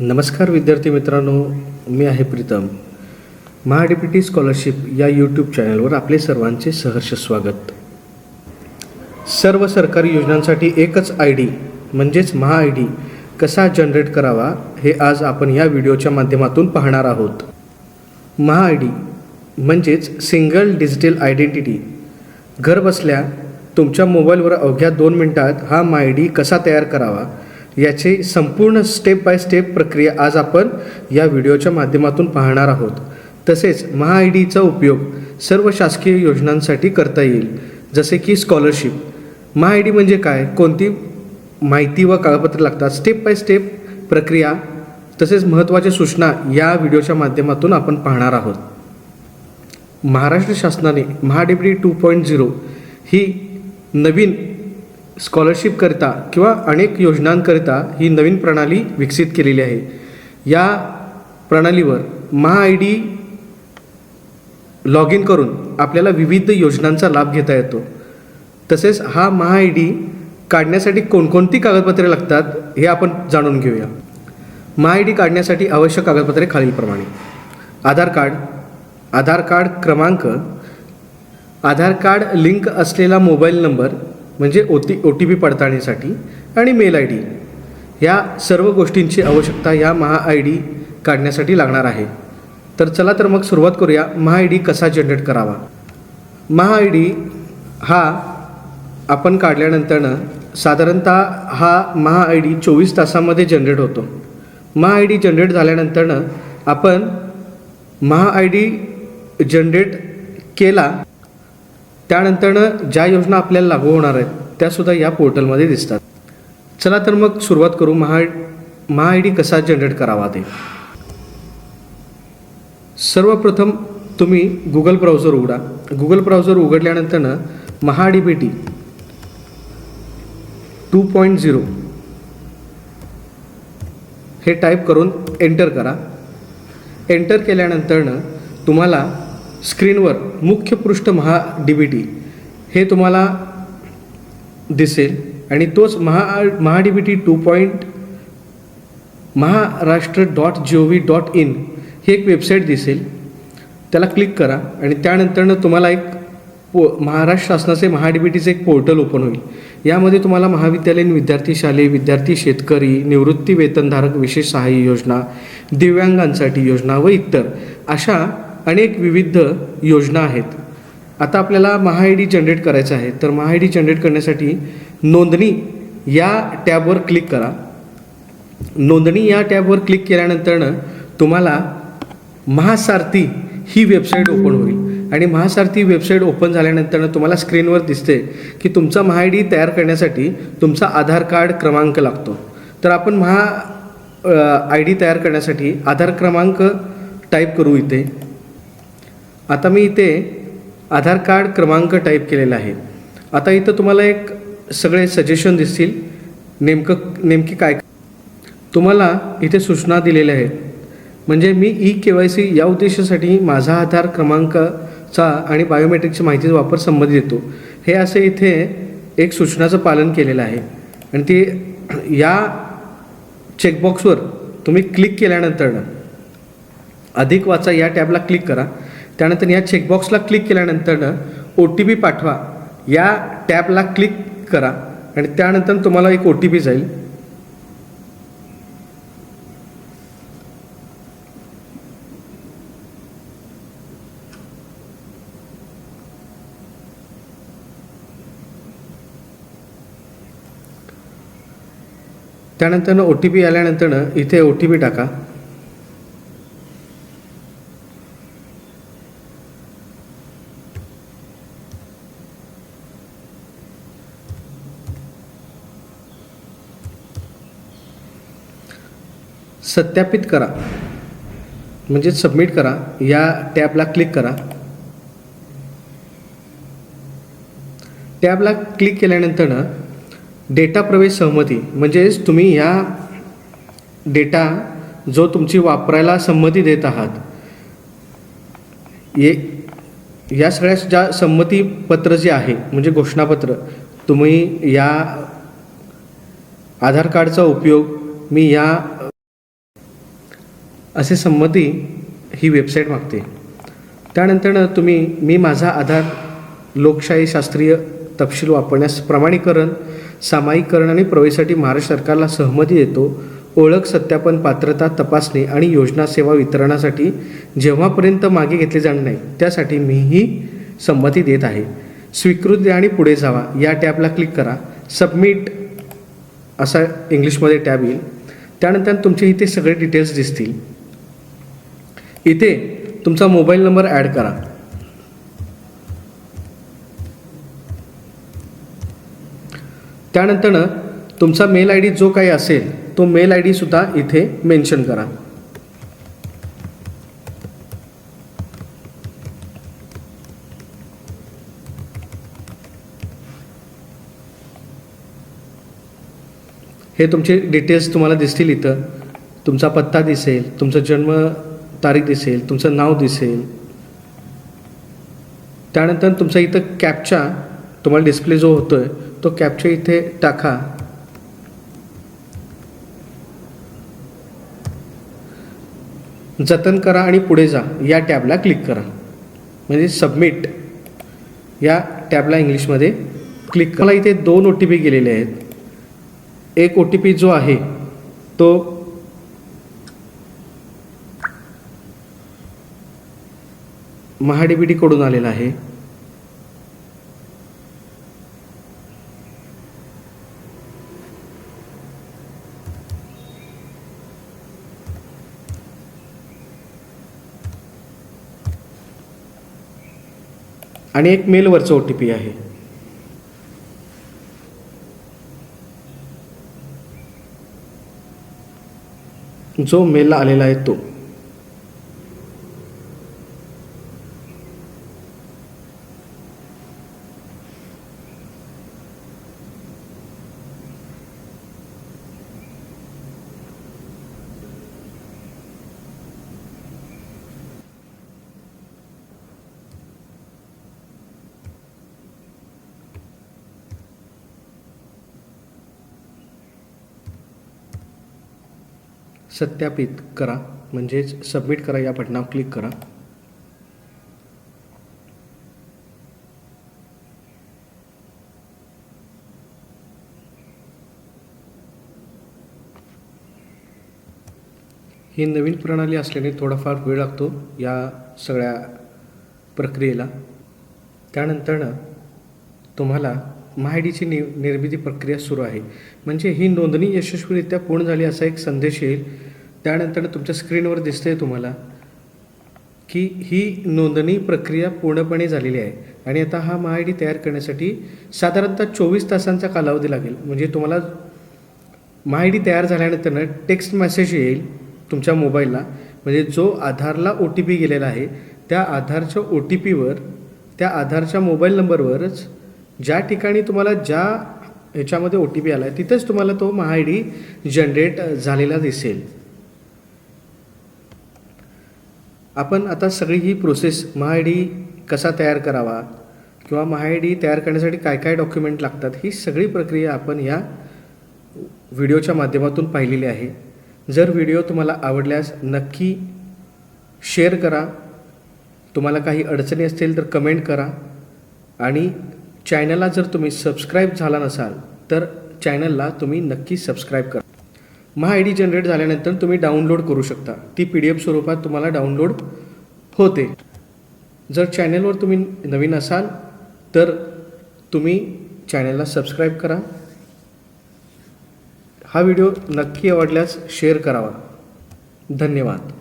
नमस्कार विद्यार्थी मित्रांनो, मी आहे प्रीतम. महाडीपीटी स्कॉलरशिप या यूट्यूब चॅनलवर आपले सर्वांचे सहर्ष स्वागत. सर्व सरकारी योजनांसाठी एकच ID म्हणजेच महा ID कसा जनरेट करावा हे आज आपण या व्हिडिओच्या माध्यमातून पाहणार आहोत. महा ID म्हणजेच सिंगल डिजिटल आयडेंटिटी. घरबसल्या तुमच्या मोबाईलवर अवघ्या 2 मिनिटात हा महा ID कसा तयार करावा याची संपूर्ण स्टेप बाय स्टेप प्रक्रिया आज आपण या व्हिडिओच्या माध्यमातून पाहणार आहोत. तसेच महा IDचा उपयोग सर्व शासकीय योजनांसाठी करता येईल, जसे की स्कॉलरशिप. महा ID म्हणजे काय, कोणती माहिती व कागदपत्रे लागतात, स्टेप बाय स्टेप प्रक्रिया तसेच महत्त्वाच्या सूचना या व्हिडिओच्या माध्यमातून आपण पाहणार आहोत. महाराष्ट्र शासनाने महाडीपीटी 2.0 ही नवीन स्कॉलरशिपकरिता किंवा अनेक योजनांकरिता ही नवीन प्रणाली विकसित केलेली आहे. या प्रणालीवर महा ID लॉग इन करून आपल्याला विविध योजनांचा लाभ घेता येतो. तसेच हा महा ID काढण्यासाठी कोणकोणती कागदपत्रे लागतात हे आपण जाणून घेऊया. महा ID काढण्यासाठी आवश्यक कागदपत्रे खालीलप्रमाणे: आधार कार्ड क्रमांक, आधार कार्ड लिंक असलेला मोबाईल नंबर म्हणजे OTP पडताळणीसाठी, आणि मेल ID. या सर्व गोष्टींची आवश्यकता या महा ID काढण्यासाठी लागणार आहे. तर चला तर मग सुरुवात करूया. महा ID कसा जनरेट करावा. महा ID हा आपण काढल्यानंतरनं साधारणतः हा महा ID 24 तासामध्ये जनरेट होतो. महा ID जनरेट झाल्यानंतरनं आपण महा ID जनरेट केला त्यानंतरनं ज्या योजना आपल्याला लागू होणार आहेत त्यासुद्धा या पोर्टलमध्ये दिसतात. चला तर मग सुरुवात करू. महा ID कसा जनरेट करावा ते. सर्वप्रथम तुम्ही गुगल ब्राउझर उघडा. गुगल ब्राउझर उघडल्यानंतरनं महाडीपीटी 2.0 हे टाईप करून एंटर करा. एंटर केल्यानंतरनं तुम्हाला स्क्रीनवर मुख्य पृष्ठ महाडीपीटी हे तुम्हाला दिसेल आणि तोच महाडीपीटी 2. महाराष्ट्र.gov.in ही एक वेबसाईट दिसेल. त्याला क्लिक करा आणि त्यानंतरनं तुम्हाला एक महाराष्ट्र शासनाचे महाडीपीटीचे एक पोर्टल ओपन होईल. यामध्ये तुम्हाला महाविद्यालयीन विद्यार्थी, शालेय विद्यार्थी, शेतकरी, निवृत्ती वेतनधारक विशेष सहाय्य योजना, दिव्यांगांसाठी योजना व इतर अशा अनेक विविध योजना आहेत. आता आपल्याला महा ID जनरेट करायचं आहे. तर महा ID जनरेट करण्यासाठी नोंदणी या टॅबवर क्लिक करा. नोंदणी या टॅबवर क्लिक केल्यानंतरनं तुम्हाला महासारथी ही वेबसाईट ओपन होईल आणि महासारथी वेबसाईट ओपन झाल्यानंतरनं तुम्हाला स्क्रीनवर दिसते की तुमचा महा ID तयार करण्यासाठी तुमचा आधार कार्ड क्रमांक लागतो. तर आपण महा ID तयार करण्यासाठी आधार क्रमांक टाईप करू इथे. आता मी इथे आधार कार्ड क्रमांक टाईप केलेला आहे. आता इथं तुम्हाला एक सगळे सजेशन दिसतील, नेमकी काय तुम्हाला इथे सूचना दिलेल्या आहेत. म्हणजे मी eKYC या उद्देशासाठी माझा आधार क्रमांकाचा आणि बायोमेट्रिकची माहितीचा वापर संबंधित येतो हे असे इथे एक सूचनाचं पालन केलेलं आहे. आणि ते या चेकबॉक्सवर तुम्ही क्लिक केल्यानंतरनं अधिक वाचा या टॅबला क्लिक करा. त्यानंतर या चेकबॉक्सला क्लिक केल्यानंतरनं OTP पाठवा या टॅबला क्लिक करा आणि त्यानंतर तुम्हाला एक OTP जाईल. त्यानंतर OTP आल्यानंतरनं इथे OTP टाका. सत्यापित करा म्हणजे सबमिट करा या टॅबला क्लिक करा. टॅबला क्लिक केल्यानंतरनं डेटा प्रवेश सहमती म्हणजेच तुम्ही या डेटा जो तुमची वापरायला संमती देत आहात या सगळ्या ज्या संमतीपत्र जे आहे म्हणजे घोषणापत्र तुम्ही या आधार कार्डचा उपयोग मी या असे संमती ही वेबसाईट मागते. त्यानंतर मी माझा आधार लोकशाही शास्त्रीय तपशील वापरण्यास प्रमाणीकरण, सामायिकरण आणि प्रवेशासाठी महाराष्ट्र सरकारला सहमती देतो. ओळख सत्यापन, पात्रता तपासणी आणि योजना सेवा वितरणासाठी जेव्हापर्यंत मागे घेतले जाणार नाही त्यासाठी मी ही संमती देत आहे. स्वीकृती द्या आणि पुढे जावा या टॅबला क्लिक करा. सबमिट असा इंग्लिशमध्ये टॅब येईल. त्यानंतर तुमचे इथे सगळे डिटेल्स दिसतील. इथे तुमचा मोबाईल नंबर ॲड करा. त्यानंतर तुमचा मेल आय डी जो काही असेल तो मेल आय डीसुद्धा इथे मेन्शन करा. हे तुमचे डिटेल्स तुम्हाला दिसतील. इथं तुमचा पत्ता दिसेल, तुमचं जन्म तारीख दिसेल, तुमचं नाव दिसेल. त्यानंतर तुमचा इथं कॅप्चा तुम्हाला डिस्प्ले जो होतोय तो कॅप्चा इथे टाका. जतन करा आणि पुढे जा या टॅबला क्लिक करा. म्हणजे सबमिट या टॅबला इंग्लिशमध्ये क्लिक करा. मला इथे 2 OTP गेलेले आहेत. एक OTP जो आहे तो महाडीबीटी कडून आलेला आहे. आणि एक मेलवरचं OTP आहे. जो मेलला आलेला आहे तो. सत्यापित करा म्हणजेच सबमिट करा या बटनावर क्लिक करा. ही नवीन प्रणाली असल्याने थोडाफार वेळ लागतो या सगळ्या प्रक्रियेला. त्यानंतर तुम्हाला महाआयडीची निर्मिती प्रक्रिया सुरू आहे. म्हणजे ही नोंदणी यशस्वीरित्या पूर्ण झाली असा एक संदेश येईल. त्यानंतर तुमच्या स्क्रीनवर दिसतंय तुम्हाला की ही नोंदणी प्रक्रिया पूर्णपणे झालेली आहे आणि आता हा महाआयडी तयार करण्यासाठी साधारणतः 24 तासांचा कालावधी लागेल. म्हणजे तुम्हाला महाआयडी तयार झाल्यानंतर टेक्स्ट मेसेज येईल तुमच्या मोबाईलला. म्हणजे जो आधारला OTP गेलेला आहे त्या आधारच्या OTPवर, त्या आधारच्या मोबाईल नंबरवरच ज्या ठिकाणी तुम्हाला ज्या ह्याच्यामध्ये OTP आला आहे तिथेच तुम्हाला तो महाआयडी जनरेट झालेला दिसेल. आपण आता सगळी ही प्रोसेस महाआयडी कसा तयार करावा किंवा महाआयडी तयार करण्यासाठी काय काय डॉक्युमेंट लागतात ही सगळी प्रक्रिया आपण या व्हिडिओच्या माध्यमातून पाहिलेली आहे. जर व्हिडिओ तुम्हाला आवडल्यास नक्की शेअर करा. तुम्हाला काही अडचणी असतील तर कमेंट करा. आणि चॅनलला जर तुम्ही सबस्क्राईब झाला नसाल तर चॅनलला तुम्ही नक्की सबस्क्राईब करा. महाआयडी जनरेट झाल्यानंतर तुम्ही डाउनलोड करू शकता. ती PDF स्वरूपात तुम्हाला डाउनलोड होते. जर चॅनलवर तुम्ही नवीन असाल तर तुम्ही चॅनलला सबस्क्राईब करा. हा व्हिडिओ नक्की आवडल्यास शेअर करावा. धन्यवाद.